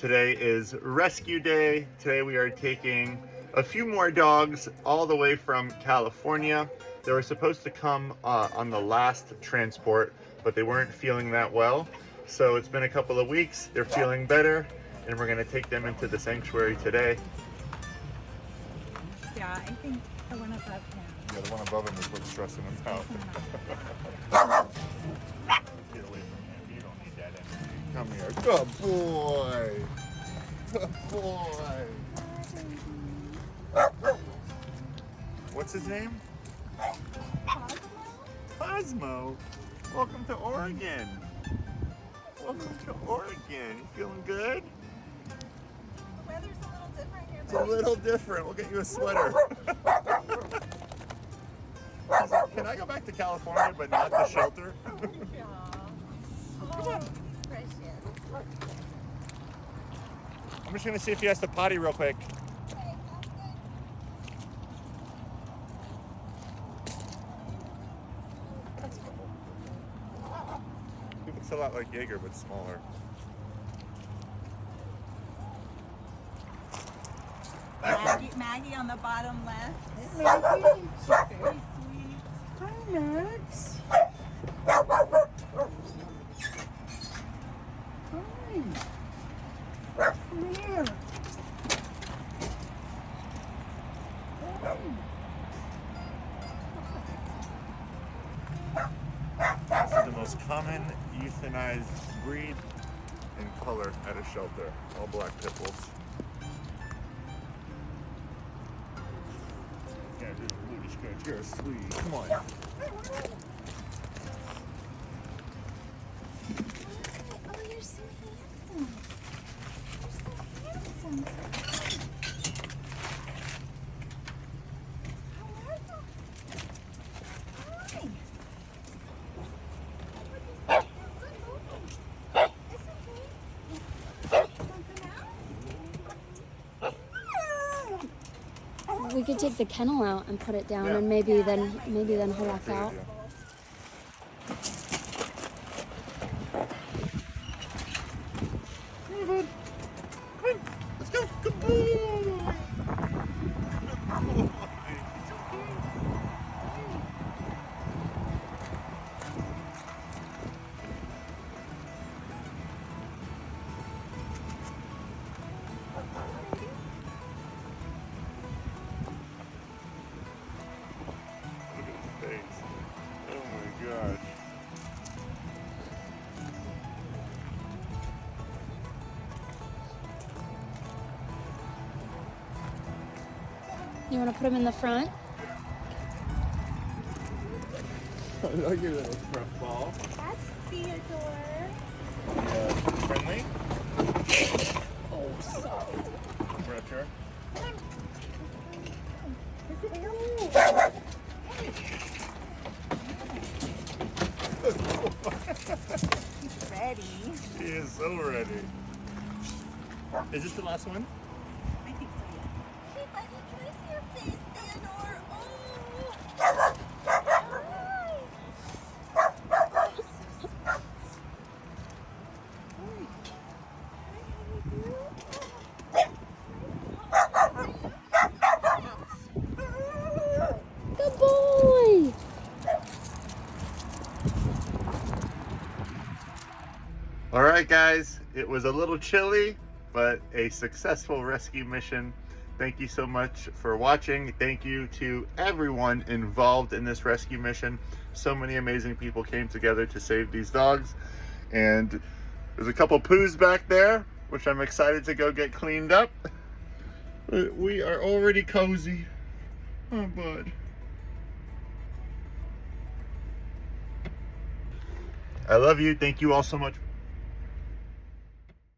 Today is rescue day. Today we are taking a few more dogs all the way from California. They were supposed to come on the last transport, but they weren't feeling that well. So it's been a couple of weeks. They're feeling better, and we're gonna take them into the sanctuary today. Yeah, I think the one above him. Yeah, the one above him is what's stressing him out. Get away from him. You don't need that energy. Come here. Good boy. Good boy. What's his name? Cosmo. Welcome to Oregon. Welcome to Oregon. You feeling good? The weather's a little different here. It's a little different. We'll get you a sweater. He's like, can I go back to California but not the shelter? Oh, he's precious. I'm just gonna see if he has to potty real quick. Okay, sounds good. He looks a lot like Jaeger but smaller. Maggie on the bottom left. Maggie. Very sweet. Hi, Max. Hi. Come here. This is the most common euthanized breed and color at a shelter. All black pit bulls. Yeah, just a booty scratch. You're sweet. Come on. Oh, you're so handsome. You're so handsome. How are you? Hi. It's okay. Come out. We could take the kennel out and put it down, Yeah. and maybe then he'll walk Great out. idea. Come here, bud. Come in. Let's go. Good boy. Good boy. It's okay. Look at his face. Oh my gosh. You want to put him in the front? Look at this front ball. That's Theodore. Friendly. Oh, sorry. Retro. He's ready. He is so ready. Is this the last one? I think so, yes. Hey, buddy, can I see your face, Theodore? Oh. Good boy. All right, guys, it was a little chilly, but a successful rescue mission. Thank you so much for watching. Thank you to everyone involved in this rescue mission. So many amazing people came together to save these dogs. And there's a couple poos back there, which I'm excited to go get cleaned up. But we are already cozy. Oh, bud. I love you. Thank you all so much